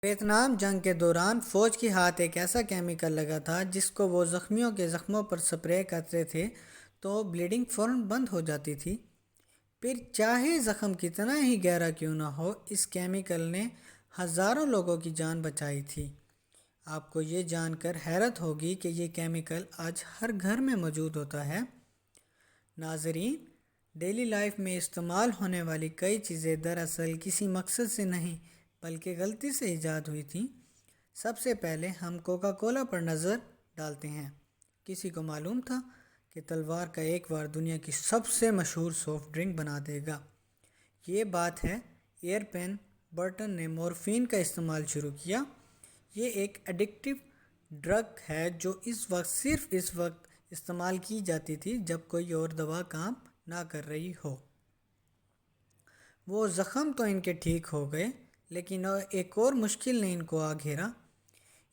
Vietnam جنگ کے دوران فوج کے ہاتھ ایک ایسا کیمیکل لگا تھا جس کو وہ زخمیوں کے زخموں پر سپرے کرتے تھے تو بلیڈنگ فوراً بند ہو جاتی تھی۔ پھر چاہے زخم کتنا ہی گہرا کیوں نہ ہو، اس کیمیکل نے ہزاروں لوگوں کی جان بچائی تھی۔ آپ کو یہ جان کر حیرت ہوگی کہ یہ کیمیکل آج ہر گھر میں موجود ہوتا ہے۔ ناظرین، ڈیلی لائف میں استعمال ہونے والی کئی چیزیں دراصل کسی مقصد سے نہیں بلکہ غلطی سے ایجاد ہوئی تھیں۔ سب سے پہلے ہم کوکا کولا پر نظر ڈالتے ہیں۔ کسی کو معلوم تھا کہ تلوار کا ایک وار دنیا کی سب سے مشہور سافٹ ڈرنک بنا دے گا؟ یہ بات ہے، ایئر پین برٹن نے مورفین کا استعمال شروع کیا۔ یہ ایک ایڈکٹیو ڈرگ ہے جو صرف اس وقت استعمال کی جاتی تھی جب کوئی اور دوا کام نہ کر رہی ہو۔ وہ زخم تو ان کے ٹھیک ہو گئے، لیکن ایک اور مشکل نے ان کو آ گھیرا۔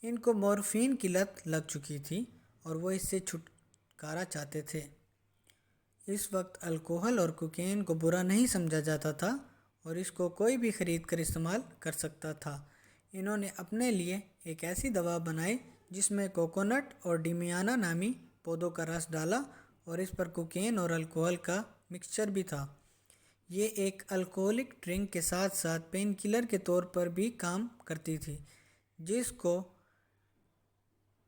ان کو مورفین کی لت لگ چکی تھی اور وہ اس سے چھٹکارا چاہتے تھے۔ اس وقت الکوہل اور کوکین کو برا نہیں سمجھا جاتا تھا اور اس کو کوئی بھی خرید کر استعمال کر سکتا تھا۔ انہوں نے اپنے لیے ایک ایسی دوا بنائی جس میں کوکونٹ اور ڈیمیانا نامی پودوں کا رس ڈالا اور اس پر کوکین اور الکوہل کا مکسچر بھی تھا۔ یہ ایک الکوہولک ڈرنک کے ساتھ ساتھ پین کلر کے طور پر بھی کام کرتی تھی، جس کو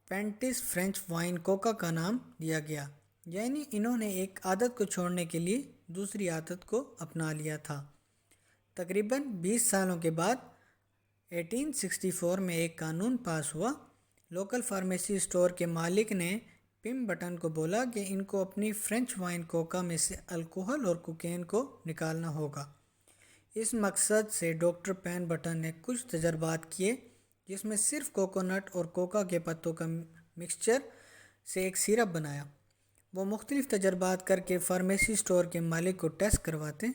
پینٹس فرینچ وائن کوکا کا نام دیا گیا، یعنی انہوں نے ایک عادت کو چھوڑنے کے لیے دوسری عادت کو اپنا لیا تھا۔ تقریباً 20 سالوں کے بعد 1864 میں ایک قانون پاس ہوا۔ لوکل فارمیسی اسٹور کے مالک نے پیم بٹن کو بولا کہ ان کو اپنی فرینچ وائن کوکا میں سے الکوہل اور کوکین کو نکالنا ہوگا۔ اس مقصد سے ڈاکٹر پین بٹن نے کچھ تجربات کیے جس میں صرف کوکونٹ اور کوکا کے پتوں کا مکسچر سے ایک سیرپ بنایا۔ وہ مختلف تجربات کر کے فارمیسی اسٹور کے مالک کو ٹیسٹ کرواتے،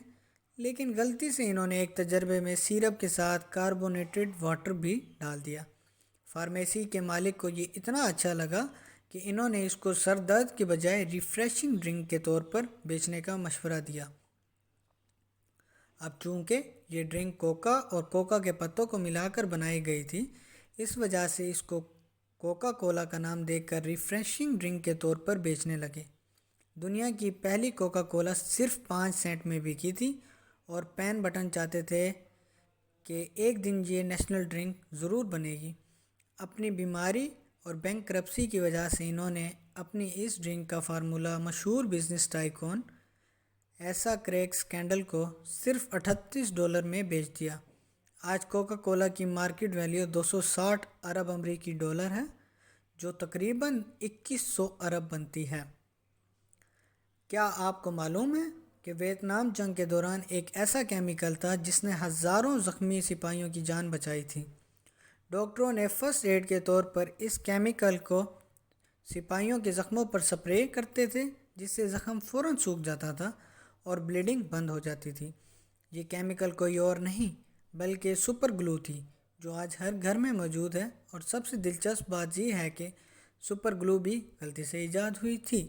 لیکن غلطی سے انہوں نے ایک تجربے میں سیرپ کے ساتھ کاربونیٹڈ واٹر بھی ڈال دیا۔ فارمیسی کے مالک کو یہ اتنا اچھا لگا کہ انہوں نے اس کو سر درد کے بجائے ریفریشنگ ڈرنک کے طور پر بیچنے کا مشورہ دیا۔ اب چونکہ یہ ڈرنک کوکا اور کوکا کے پتوں کو ملا کر بنائی گئی تھی، اس وجہ سے اس کو کوکا کولا کا نام دے کر ریفریشنگ ڈرنک کے طور پر بیچنے لگے۔ دنیا کی پہلی کوکا کولا صرف 5 سینٹ میں بکی تھی اور پین بٹن چاہتے تھے کہ ایک دن یہ نیشنل ڈرنک ضرور بنے گی۔ اپنی بیماری اور بینکرپسی کی وجہ سے انہوں نے اپنی اس ڈرنک کا فارمولہ مشہور بزنس ٹائکون ایسا کریگ اسکینڈل کو صرف $38 میں بیچ دیا۔ آج کوکا کولا کی مارکیٹ ویلیو 260 ارب امریکی ڈالر ہے، جو تقریباً 2100 ارب بنتی ہے۔ کیا آپ کو معلوم ہے کہ ویتنام جنگ کے دوران ایک ایسا کیمیکل تھا جس نے ہزاروں زخمی سپاہیوں کی جان بچائی تھی؟ ڈاکٹروں نے فرسٹ ایڈ کے طور پر اس کیمیکل کو سپاہیوں کے زخموں پر سپرے کرتے تھے، جس سے زخم فوراً سوکھ جاتا تھا اور بلیڈنگ بند ہو جاتی تھی۔ یہ کیمیکل کوئی اور نہیں بلکہ سپر گلو تھی، جو آج ہر گھر میں موجود ہے، اور سب سے دلچسپ بات یہ ہے کہ سپر گلو بھی غلطی سے ایجاد ہوئی تھی۔